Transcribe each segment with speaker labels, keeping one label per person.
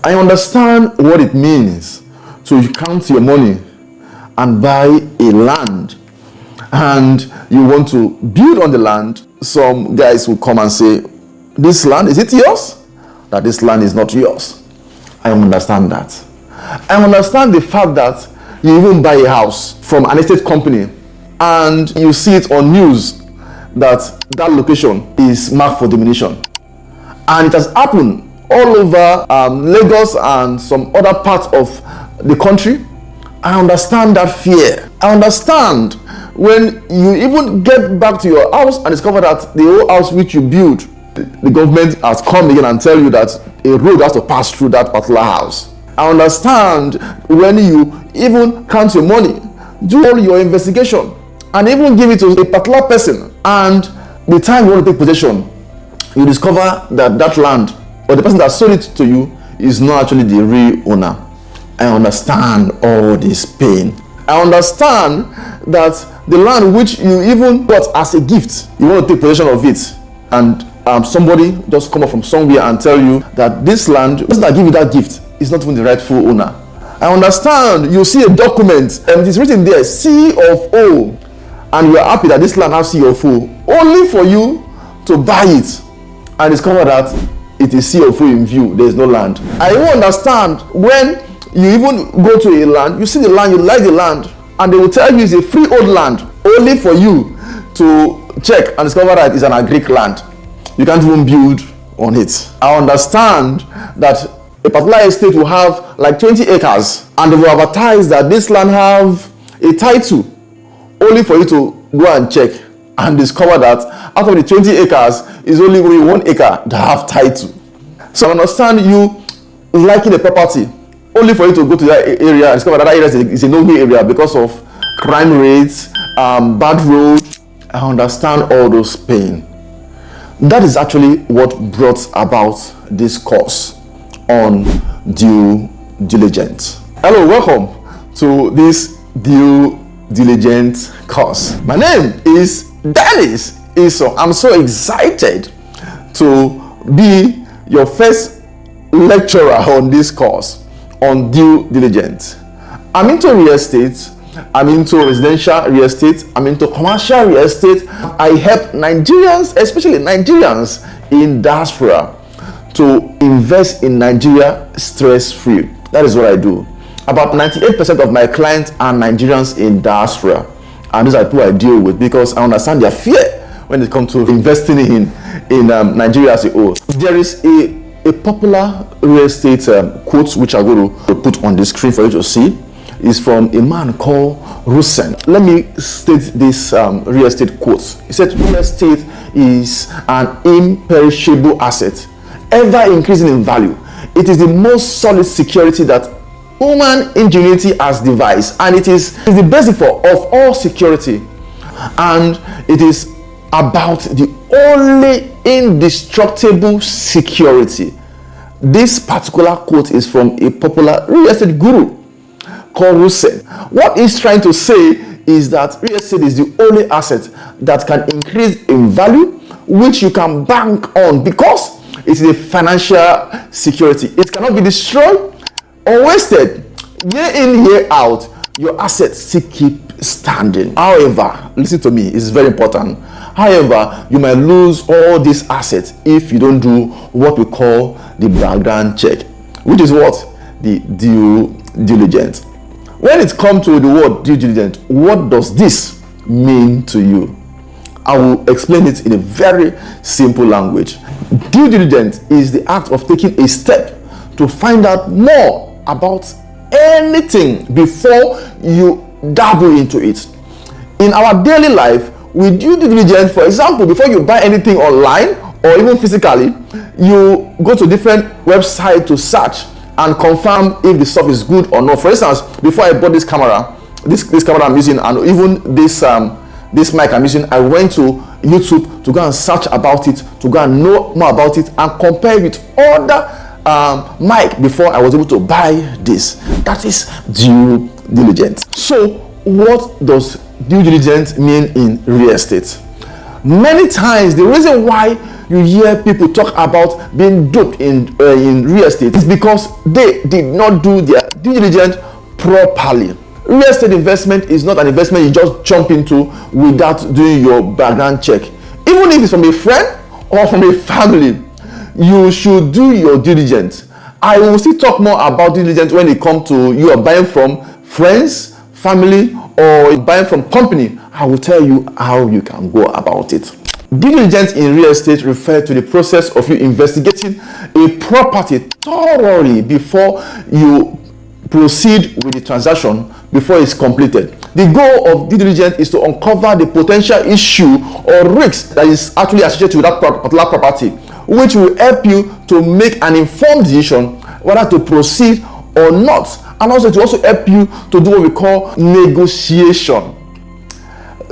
Speaker 1: I understand what it means to count your money and buy a land, and you want to build on the land. Some guys will come and say, this land, is it yours? That this land is not yours. I understand that. I understand the fact that you even buy a house from an estate company and you see it on news that that location is marked for diminution. And it has happened all over Lagos and some other parts of the country. I understand that fear. I understand when you even get back to your house and discover that the whole house which you built, the government has come again and tell you that a road has to pass through that particular house. I understand when you even count your money, do all your investigation, and even give it to a particular person, and the time you want to take possession, you discover that that land or the person that sold it to you is not actually the real owner. I understand all this pain. I understand that the land which you even got as a gift, you want to take possession of it, and somebody just come up from somewhere and tell you that this land, the person that give you that gift is not even the rightful owner. I understand you see a document and it is written there C of O, and you are happy that this land has C of O, only for you to buy it and discover that it is C of O in view. There is no land. I even understand when you even go to a land, you see the land, you like the land, and they will tell you it's a freehold land, only for you to check and discover that it's an agric land. You can't even build on it. I understand that a particular estate will have like 20 acres and they will advertise that this land have a title, only for you to go and check and discover that out of the 20 acres is only 1 acre that have title. So I understand you liking a property, only for you to go to that area and discover that that area is a no-go area because of crime rates, bad roads. I understand all those pain. That is actually what brought about this course on due diligence. Hello, welcome to this due diligence course. My name is Dennis Iso. I'm so excited to be your first lecturer on this course on due diligence. I'm into real estate, I'm into residential real estate, I'm into commercial real estate. I help Nigerians, especially Nigerians in diaspora, to invest in Nigeria stress-free. That is what I do. About 98% of my clients are Nigerians in diaspora, and these are who I deal with because I understand their fear when it comes to investing in Nigeria as a whole. There is a popular real estate quote which I'm going to put on the screen for you to see. Is from a man called Rusen. Let me state this real estate quote. He said, real estate is an imperishable asset, ever increasing in value. It is the most solid security that human ingenuity has devised, and it is the basic of all security, and it is about the only indestructible security. This particular quote is from a popular real estate guru called Rusen. What he's trying to say is that real estate is the only asset that can increase in value, which you can bank on because it is a financial security. It cannot be destroyed or wasted. Year in, year out, your assets still keep standing. However, listen to me, it's very important. However, you might lose all these assets if you don't do what we call the background check, which is what? The due diligence. When it comes to the word due diligence, what does this mean to you? I will explain it in a very simple language. Due diligence is the act of taking a step to find out more about anything before you dabble into it. In our daily life, we do due diligence. For example, before you buy anything online or even physically, you go to different websites to search and confirm if the stuff is good or not. For instance, before I bought this camera, this camera I'm using, and even this mic I'm using, I went to YouTube to go and search about it, to go and know more about it, and compare with other mic before I was able to buy this. That is due diligence. So, what does due diligence mean in real estate? Many times, the reason why you hear people talk about being duped in real estate is because they did not do their due diligence properly. Real estate investment is not an investment you just jump into without doing your background check. Even if it's from a friend or from a family, you should do your due diligence. I will still talk more about due diligence when it comes to you are buying from friends, family, or buying from company. I will tell you how you can go about it. Due diligence in real estate refers to the process of you investigating a property thoroughly before you proceed with the transaction, before it's completed. The goal of due diligence is to uncover the potential issue or risk that is actually associated with that particular property, which will help you to make an informed decision whether to proceed or not, and also to help you to do what we call negotiation.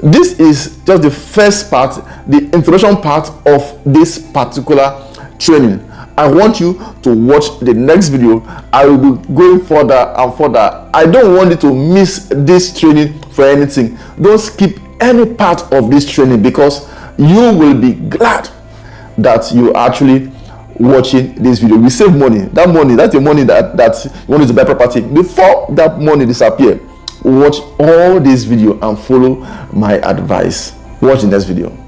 Speaker 1: This is just the first part, the introduction part of this particular training. I want you to watch the next video. I will be going further and further. I don't want you to miss this training for anything. Don't skip any part of this training, because you will be glad that you actually watching this video. We save money. That money, that's the money that you want to buy property. Before that money disappear, watch all this video and follow my advice. Watch the next video.